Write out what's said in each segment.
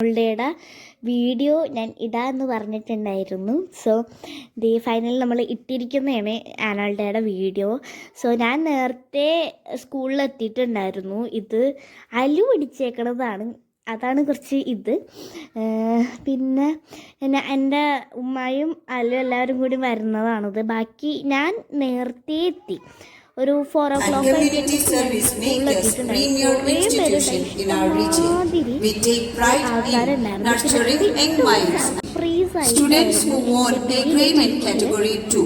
അവളുടെ വീഡിയോ ഞാൻ ഇടാമെന്ന് പറഞ്ഞിട്ടുണ്ടായിരുന്നു. സോ ഫൈനൽ നമ്മൾ ഇട്ടിരിക്കുന്നതാണ് ആനുവൽ വീഡിയോ. സോ ഞാൻ നേരത്തെ സ്കൂളിൽ എത്തിയിട്ടുണ്ടായിരുന്നു. ഇത് അലു പിടിച്ചേക്കണതാണ്, അതാണ് കുറച്ച് ഇത്. പിന്നെ എൻ്റെ ഉമ്മയും അലു എല്ലാവരും കൂടി വരുന്നതാണിത്. ബാക്കി ഞാൻ നേരത്തെ എത്തി, ഒരു 4 o'clock Students who won A grade in category 2,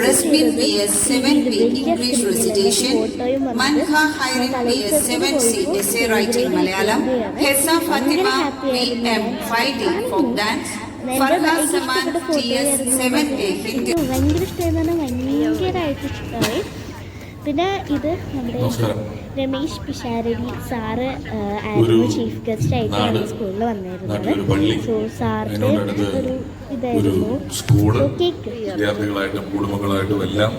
Rasmin BS 7B English Recitation, Manha Hiring BS 7C Essay Writing Malayalam, Hessa Fatima VM 5D Folk Dance, Farha Saman TS 7A Hindi. ഭയങ്കരമായിട്ട് ഇഷ്ടമായി. പിന്നെ ഇത് നമ്മുടെ Ramesh Pisharody sir ആയിരുന്നു chief guest ആയിട്ടാണ് സ്കൂളിൽ വന്നിരുന്നത്. So സാറിൻ്റെ ഒരു ഇതായിരുന്നു കേക്ക്. വിദ്യാർത്ഥികളായിട്ടും കുടുംബങ്ങളായിട്ടും എല്ലാം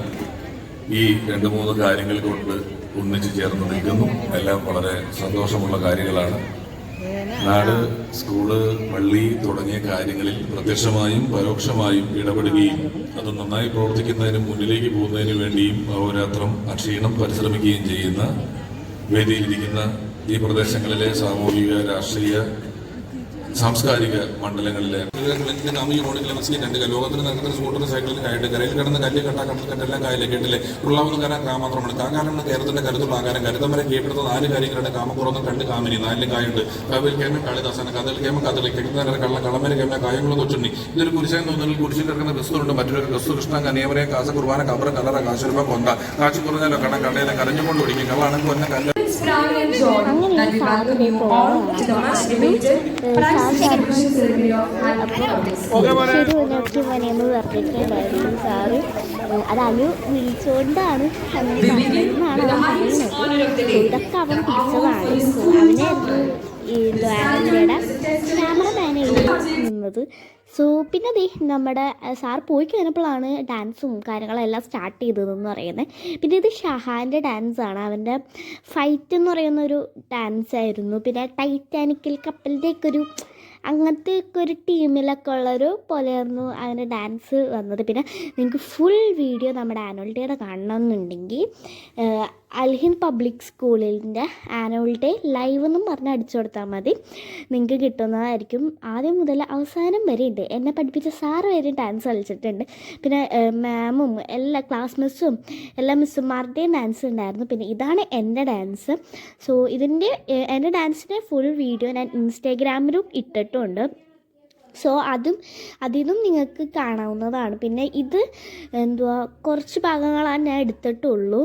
ഈ 2-3 കാര്യങ്ങൾ കൊണ്ട് ഒന്നിച്ചു ചേർന്ന് നിൽക്കുന്നു. എല്ലാം വളരെ സന്തോഷമുള്ള കാര്യങ്ങളാണ്. നാട്, സ്കൂള്, പള്ളി തുടങ്ങിയ കാര്യങ്ങളിൽ പ്രത്യക്ഷമായും പരോക്ഷമായും ഇടപെടുകയും അത് നന്നായി പ്രവർത്തിക്കുന്നതിന് മുന്നിലേക്ക് പോകുന്നതിന് വേണ്ടിയും അഹോരാത്രം അക്ഷീണം പരിശ്രമിക്കുകയും ചെയ്യുന്ന വേദിയിലിരിക്കുന്ന ഈ പ്രദേശങ്ങളിലെ സാമൂഹിക, രാഷ്ട്രീയ, സാംസ്കാരിക മണ്ഡലങ്ങളിലെ കാമിക മോണിക്കൽ മസ്ജിദ് ലോകത്തിന് നടക്കുന്ന സ്കൂട്ടറിന് സൈക്കിളിന് കായിട്ട് കരയിൽ കിടന്ന് കല്ല് കെട്ടാൻ കായലെ കേട്ടില്ലേ ഉള്ളാവുന്ന കര കാമാത്രമാണ്. കാകാരമാണ് കേരളത്തിന്റെ കരുത്തുള്ള ആകാരം. കരുതം വരെ കീഴ്പ്പെടുത്ത 4 കാര്യങ്ങളുടെ കാമപ്പുറത്തും 2 കാമിനി 4 കായുണ്ട്. കവിൽ കേമ കാളിദാസന കഥൽ കേമ കഥകളി കെട്ടുന്ന കള്ളമേര കേമ കായങ്ങളും കൊച്ചുണ്ണി. ഇതൊരു കുരിശാൻ തോന്നുന്നതിൽ കുരിശിൽ കിടക്കുന്ന ക്രിസ്തുണ്ട്. മറ്റൊരു ക്രിസ്തു കൃഷ്ണ കനിയമരെ കാസ കുർബാന കബറ കലറ കാശുരൂപ കൊന്ത കാശു കുറഞ്ഞാലോ കട കടയിലെ കരഞ്ഞുകൊണ്ട് ഒടിക്കും കള്ളാണെങ്കിൽ കൊന്ന കല്ല്. ശരിയെന്ന് പറഞ്ഞിട്ടുണ്ടായിരുന്നു സാറ്. അത് അലു വിളിച്ചുകൊണ്ടാണ് അങ്ങനെ പറയുന്നത്. ഇതൊക്കെ അവൻ പിടിച്ചതാണ്. അവനായിരുന്നു ഈ ആനുവൽ ക്യാമറമാനായിരുന്നു നിന്നത്. സോ പിന്നെ നമ്മുടെ സാർ പോയി കഴിഞ്ഞപ്പോഴാണ് ഡാൻസും കാര്യങ്ങളെല്ലാം സ്റ്റാർട്ട് ചെയ്തതെന്ന് പറയുന്നത്. പിന്നെ ഇത് ഷഹാൻ്റെ ഡാൻസാണ്. അവൻ്റെ ഫൈറ്റ് എന്ന് പറയുന്നൊരു ഡാൻസായിരുന്നു. പിന്നെ ടൈറ്റാനിക്കൽ കപ്പലിൻ്റെയൊക്കെ ഒരു അങ്ങനത്തെ ഒക്കെ ഒരു ടീമിലൊക്കെ ഉള്ളൊരു പോലെയായിരുന്നു അങ്ങനെ ഡാൻസ് വന്നത്. പിന്നെ നിങ്ങൾക്ക് ഫുൾ വീഡിയോ നമ്മുടെ ആനുവൽ ഡേയുടെ കാണണമെന്നുണ്ടെങ്കിൽ അൽഹിന്ദ് പബ്ലിക് സ്കൂളിൻ്റെ ആനുവൽ ഡേ ലൈവ് എന്നും പറഞ്ഞ് അടിച്ചു കൊടുത്താൽ മതി, നിങ്ങൾക്ക് കിട്ടുന്നതായിരിക്കും. ആദ്യം മുതൽ അവസാനം വരെ ഉണ്ട്. എന്നെ പഠിപ്പിച്ച സാറ് വരെ ഡാൻസ് കളിച്ചിട്ടുണ്ട്. പിന്നെ മാമും എല്ലാ ക്ലാസ് മിസ്സും എല്ലാ മിസ്സുമാരുടെയും ഡാൻസ് ഉണ്ടായിരുന്നു. പിന്നെ ഇതാണ് എൻ്റെ ഡാൻസ്. സോ എൻ്റെ ഡാൻസിൻ്റെ ഫുൾ വീഡിയോ ഞാൻ ഇൻസ്റ്റാഗ്രാമിലും ഇട്ടിട്ടുണ്ട്. സോ അതിൽ നിന്നും നിങ്ങൾക്ക് കാണാവുന്നതാണ്. പിന്നെ ഇത് കുറച്ച് ഭാഗങ്ങളാണ് ഞാൻ എടുത്തിട്ടുള്ളൂ.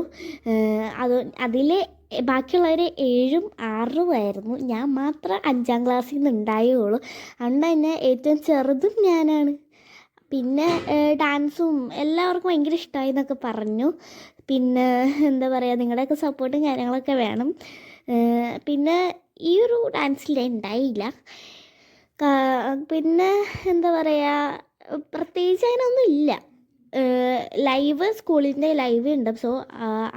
അതിലെ ബാക്കിയുള്ളവർ 7ഉം 6ഉം ആയിരുന്നു. ഞാൻ മാത്രം 5ാം ക്ലാസ്സിൽ നിന്ന് ഉണ്ടായുള്ളൂ. അതുകൊണ്ട് തന്നെ ഏറ്റവും ചെറുതും ഞാനാണ്. പിന്നെ ഡാൻസും എല്ലാവർക്കും ഭയങ്കര ഇഷ്ടമായി എന്നൊക്കെ പറഞ്ഞു. പിന്നെ എന്താ പറയുക, നിങ്ങളുടെയൊക്കെ സപ്പോർട്ടും കാര്യങ്ങളൊക്കെ വേണം. പിന്നെ ഈ ഒരു ഡാൻസിൽ ഉണ്ടായില്ല. പിന്നെ എന്താ പറയുക, പ്രത്യേകിച്ച് അതിനൊന്നും ഇല്ല. ലൈവ് സ്കൂളിൻ്റെ ലൈവ് ഉണ്ട്. സോ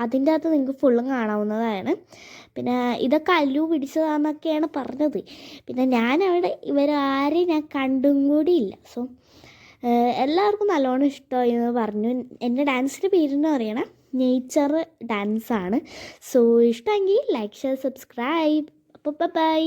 അതിൻ്റെ അകത്ത് നിങ്ങൾക്ക് ഫുള്ളും കാണാവുന്നതാണ്. പിന്നെ ഇതൊക്കെ അല്ലു പിടിച്ചതാണെന്നൊക്കെയാണ് പറഞ്ഞത്. പിന്നെ ഞാനവിടെ ഇവരാരെയും ഞാൻ കണ്ടും കൂടിയില്ല. സോ എല്ലാവർക്കും നല്ലോണം ഇഷ്ടമായി എന്ന് പറഞ്ഞു. എൻ്റെ ഡാൻസിൻ്റെ പേരെന്ന് പറയണേ നേച്ചർ ഡാൻസാണ്. സോ ഇഷ്ടമെങ്കിൽ ലൈക്ക്, ഷെയർ, സബ്സ്ക്രൈബ്. അപ്പോൾ ബൈ.